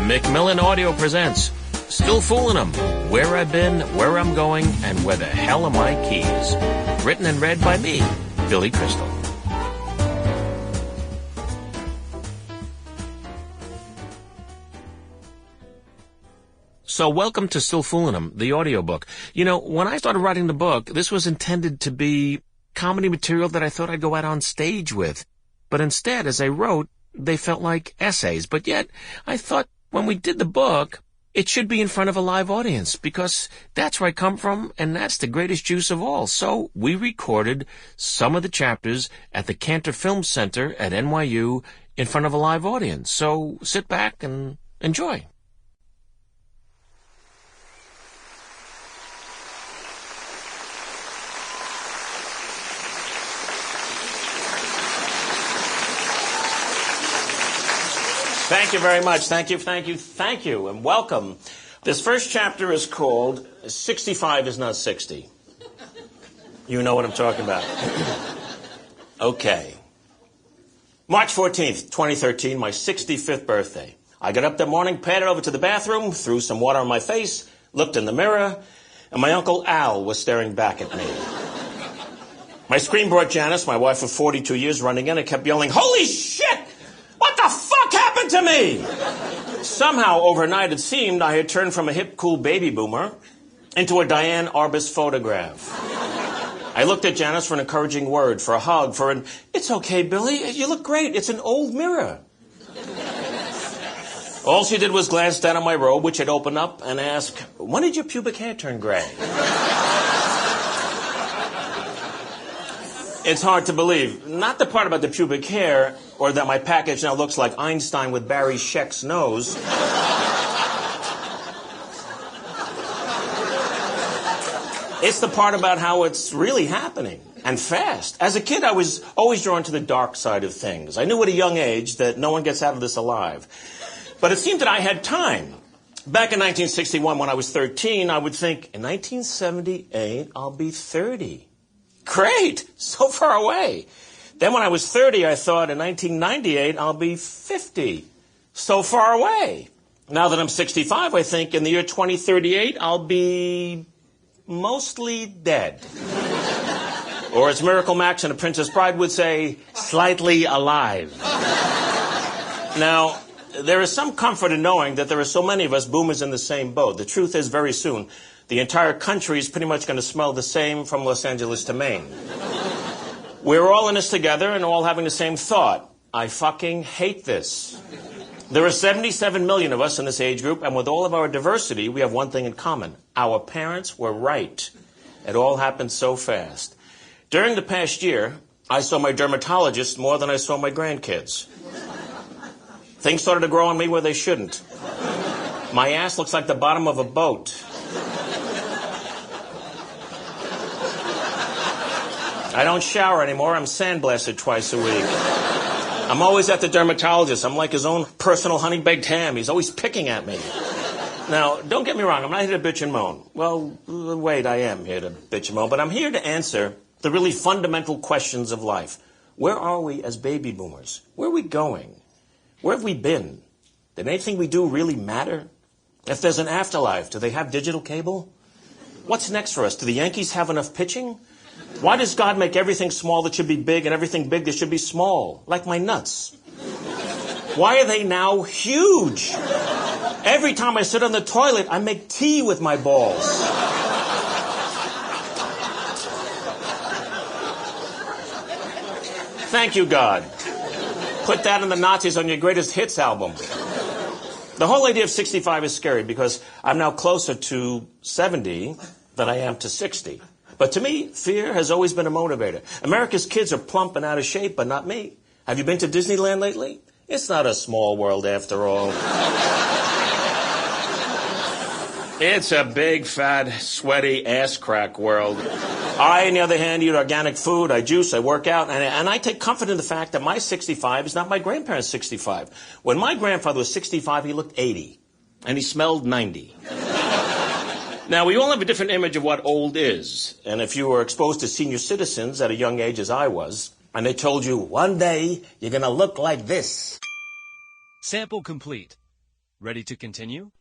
Macmillan Audio presents Still Foolin' 'Em, Where I've Been, Where I'm Going, and Where the Hell Are My Keys? Written and read by me, Billy Crystal. So welcome to Still Foolin' 'Em, the audiobook. You know, when I started writing the book, this was intended to be comedy material that I thought I'd go out on stage with. But instead, as I wrote, they felt like essays. But yet, I thought when we did the book, it should be in front of a live audience, because that's where I come from, and that's the greatest juice of all. So we recorded some of the chapters at the Cantor Film Center at NYU in front of a live audience. So sit back and enjoy. Thank you very much. Thank you, and welcome. This first chapter is called 65 is Not 60. You know what I'm talking about. Okay. March 14th, 2013, my 65th birthday. I got up that morning, padded over to the bathroom, threw some water on my face, looked in the mirror, and my Uncle Al was staring back at me. My scream brought Janice, my wife of 42 years, running in and kept yelling, "Holy shit! What the fuck happened to me?" Somehow, overnight, it seemed I had turned from a hip, cool baby boomer into a Diane Arbus photograph. I looked at Janice for an encouraging word, for a hug, for an, "It's okay, Billy, you look great, it's an old mirror." All she did was glance down at my robe, which had opened up, and ask, "When did your pubic hair turn gray?" It's hard to believe. Not the part about the pubic hair, or that my package now looks like Einstein with Barry Scheck's nose. It's the part about how it's really happening, and fast. As a kid, I was always drawn to the dark side of things. I knew at a young age that no one gets out of this alive. But it seemed that I had time. Back in 1961, when I was 13, I would think, in 1978, I'll be 30. Great! So far away. Then when I was 30, I thought, in 1998, I'll be 50. So far away. Now that I'm 65, I think, in the year 2038, I'll be mostly dead. Or as Miracle Max and The Princess Bride would say, slightly alive. Now, there is some comfort in knowing that there are so many of us boomers in the same boat. The truth is, very soon, the entire country is pretty much going to smell the same from Los Angeles to Maine. We're all in this together and all having the same thought. I fucking hate this. There are 77 million of us in this age group, and with all of our diversity, we have one thing in common. Our parents were right. It all happened so fast. During the past year, I saw my dermatologist more than I saw my grandkids. Things started to grow on me where they shouldn't. My ass looks like the bottom of a boat. I don't shower anymore. I'm sandblasted twice a week. I'm always at the dermatologist. I'm like his own personal honey-baked ham. He's always picking at me. Now, don't get me wrong. I'm not here to bitch and moan. Well, wait, I am here to bitch and moan. But I'm here to answer the really fundamental questions of life. Where are we as baby boomers? Where are we going? Where have we been? Did anything we do really matter? If there's an afterlife, do they have digital cable? What's next for us? Do the Yankees have enough pitching? Why does God make everything small that should be big and everything big that should be small? Like my nuts. Why are they now huge? Every time I sit on the toilet, I make tea with my balls. Thank you, God. Put that in the Nazis on your greatest hits album. The whole idea of 65 is scary because I'm now closer to 70 than I am to 60. But to me, fear has always been a motivator. America's kids are plump and out of shape, but not me. Have you been to Disneyland lately? It's not a small world after all. It's a big, fat, sweaty, ass-crack world. I, on the other hand, eat organic food, I juice, I work out, and I take comfort in the fact that my 65 is not my grandparents' 65. When my grandfather was 65, he looked 80, and he smelled 90. Now, we all have a different image of what old is. And if you were exposed to senior citizens at a young age as I was, and they told you, one day, you're going to look like this. Sample complete. Ready to continue?